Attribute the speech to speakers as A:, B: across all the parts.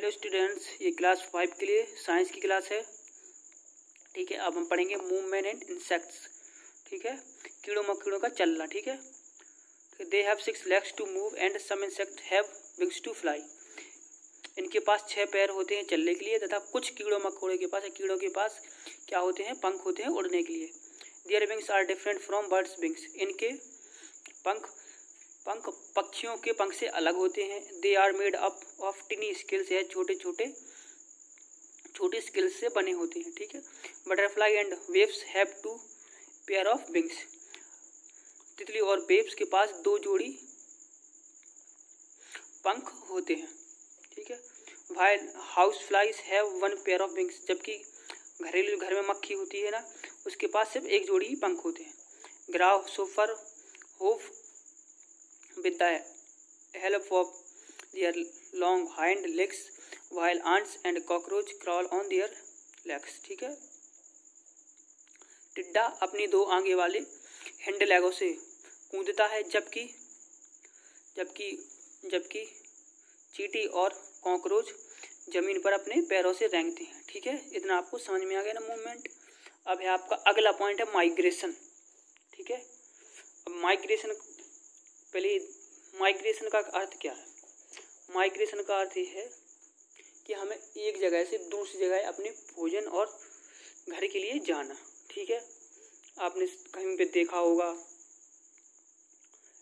A: Hello students, ये class 5 के लिए साइंस की क्लास है। ठीक है, अब हम पढ़ेंगे मूवमेंट एंड इंसेक्ट्स। ठीक है, कीड़ों मकोड़ों का चलना। ठीक है, they have 6 legs to move and some insect have wings to fly. इनके पास 6 पैर होते हैं चलने के लिए, तथा कुछ कीड़ों मकोड़ों के पास कीड़ों के पास क्या होते हैं, पंख होते हैं उड़ने के लिए। Their wings are different from birds wings. इनके पंख पक्षियों के पंख से अलग होते हैं। They are made up of tiny scales, है छोटे स्केल्स से बने होते हैं। ठीक है, butterfly and waves have 2 pair of wings. तितली और वेव्स के पास 2 जोड़ी पंख होते हैं। ठीक है, while house flies have 1 pair of wings. जबकि घरेलू घर में मक्खी होती है ना, उसके पास सिर्फ 1 जोड़ी ही पंख होते हैं। ग्रासहोफर होव with the help of their long hind legs, while ants and cockroach crawl on their legs। ठीक है, टिड्डा अपनी 2 आगे वाले हिंड लेगों से कूदता है, जबकि चींटी और कॉकरोच जमीन पर अपने पैरों से रेंगते हैं। ठीक है, इतना आपको समझ में आ गया ना मूवमेंट। अब है आपका अगला पॉइंट है माइग्रेशन। ठीक है, अब माइग्रेशन का अर्थ क्या है? माइग्रेशन का अर्थ ये है कि हमें एक जगह से दूसरी जगह अपने भोजन और घर के लिए जाना। ठीक है, आपने कहीं पे देखा होगा,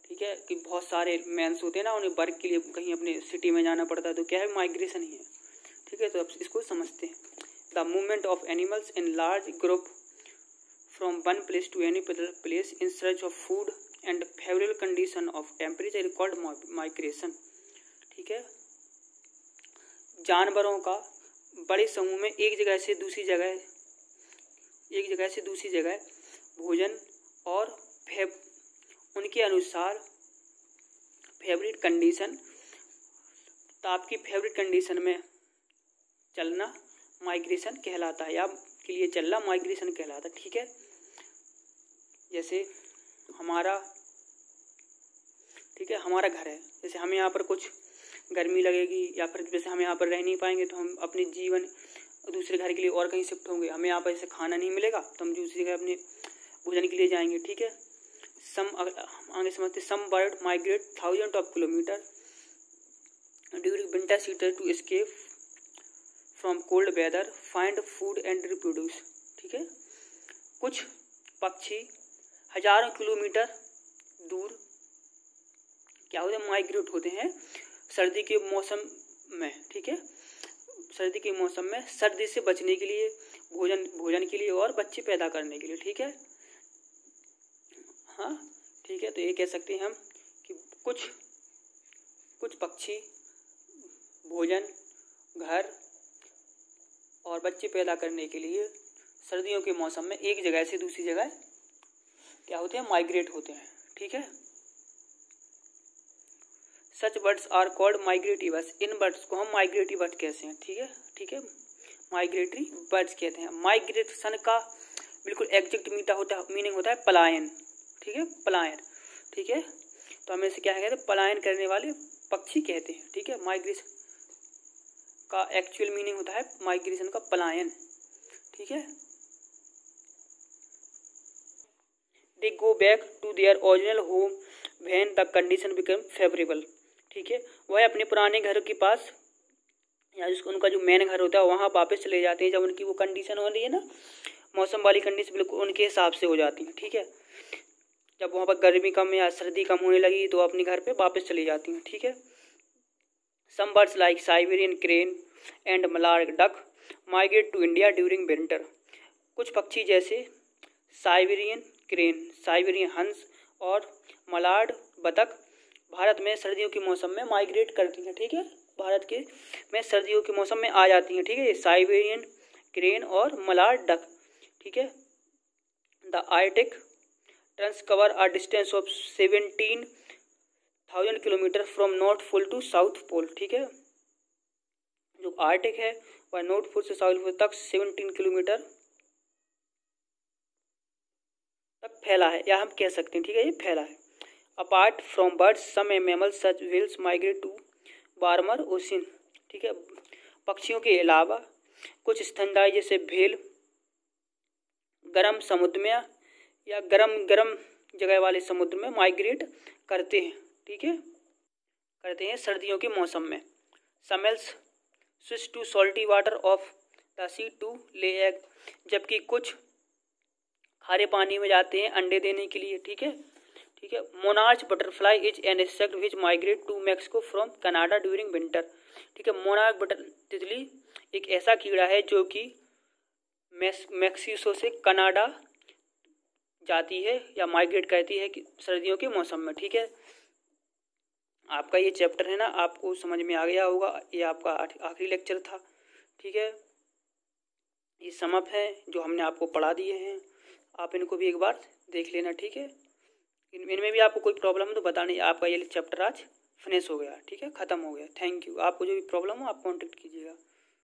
A: ठीक है, कि बहुत सारे मेंस होते हैं ना, उन्हें वर्क के लिए कहीं अपने सिटी में जाना पड़ता है, तो क्या है, माइग्रेशन ही है। ठीक है, तो अब इसको समझते हैं। The movement of animals in large group from one place to any place in search of food and favourable condition of temperature called migration. ठीक है, जानवरों का बड़े समूह में एक जगह से दूसरी जगह भोजन और उनके अनुसार फेवरेट कंडीशन, ताप की फेवरेट कंडीशन में चलना माइग्रेशन कहलाता है, या के लिए चलना माइग्रेशन कहलाता है। ठीक है, जैसे हमारा घर है, जैसे हमें यहाँ पर कुछ गर्मी लगेगी, या फिर जैसे हम यहाँ पर रह नहीं पाएंगे, तो हम अपने जीवन दूसरे घर के लिए और कहीं शिफ्ट होंगे। हमें यहाँ पर जैसे खाना नहीं मिलेगा, तो हम दूसरी जगह अपने भोजन के लिए जाएंगे। ठीक है, आगे समझते। Some bird migrate thousand of kilometre during winter season to escape from cold weather, find food and reproduce. ठीक है, कुछ पक्षी हजारों किलोमीटर दूर क्या होते हैं, माइग्रेट होते हैं सर्दी के मौसम में। ठीक है, सर्दी के मौसम में सर्दी से बचने के लिए, भोजन के लिए और बच्चे पैदा करने के लिए। ठीक है, हाँ ठीक है, तो ये कह सकते हैं हम कि कुछ पक्षी भोजन, घर और बच्चे पैदा करने के लिए सर्दियों के मौसम में एक जगह से दूसरी जगह क्या होते हैं, माइग्रेट होते हैं। ठीक है, such birds are called migratory birds. इन बर्ड्स को हम माइग्रेटरी बर्ड कहते हैं। ठीक है, माइग्रेटरी बर्ड्स कहते हैं। माइग्रेशन का बिल्कुल एग्जैक्ट मीनिंग होता है पलायन। ठीक है, पलायन। ठीक है, तो हमें इसे क्या कहते हैं, पलायन करने वाले पक्षी कहते हैं। ठीक है, माइग्रेशन का एक्चुअल मीनिंग होता है माइग्रेशन का पलायन। ठीक है, they go back to their original home when the condition become favorable। ठीक है, वह अपने पुराने घर के पास, या जिसको उनका जो मेन घर होता है, वहाँ वापस चले जाते हैं जब उनकी वो कंडीशन हो रही है ना, मौसम वाली कंडीशन बिल्कुल उनके हिसाब से हो जाती है। ठीक है, जब वहाँ पर गर्मी कम या सर्दी कम होने लगी, तो अपने घर पे वापस चली जाती हैं। ठीक है, some birds like Siberian crane and mallard duck migrate to India during winter. कुछ पक्षी जैसे साइबेरियन क्रेन, साइबेरियन हंस और मलार्ड बतख भारत में सर्दियों के मौसम में माइग्रेट करती हैं। ठीक है, भारत के में सर्दियों के मौसम में आ जाती हैं। ठीक है, साइबेरियन क्रेन और मलार्ड डक। ठीक है, the Arctic terns cover a distance of 17,000 kilometre from north pole to south pole. ठीक है, जो आर्कटिक है वह नॉर्थ पोल से साउथ पोल तक 17 किलोमीटर तक फैला है, या हम कह सकते हैं। ठीक है, ये फैला है। Apart from birds some mammals such whales migrate to warmer ocean. ठीक है, पक्षियों के अलावा कुछ स्तनधारी जैसे भेल गर्म समुद्र में या गर्म जगह वाले समुद्र में माइग्रेट करते हैं, ठीक है, करते हैं सर्दियों के मौसम में। Salmons switch to salty water of the sea to lay egg, जबकि कुछ खारे पानी में जाते हैं अंडे देने के लिए, ठीक है, ठीक है। Monarch butterfly is an insect which migrate to Mexico from Canada during winter, ठीक है। मोनार्च बटर तितली एक ऐसा कीड़ा है जो कि मैक्सिको से कनाडा जाती है या माइग्रेट करती है कि सर्दियों के मौसम में, ठीक है। आपका ये चैप्टर है ना, आपको समझ में आ गया होगा। ये आपका आखिरी लेक्चर था, ठीक है। ये समअप है जो हमने आपको पढ़ा दिए हैं, आप इनको भी एक बार देख लेना, ठीक है। इनमें भी आपको कोई प्रॉब्लम है तो बताना। आपका ये चैप्टर आज फिनिश हो गया, ठीक है, ख़त्म हो गया। Thank you. आपको जो भी प्रॉब्लम हो आप कॉन्टेक्ट कीजिएगा।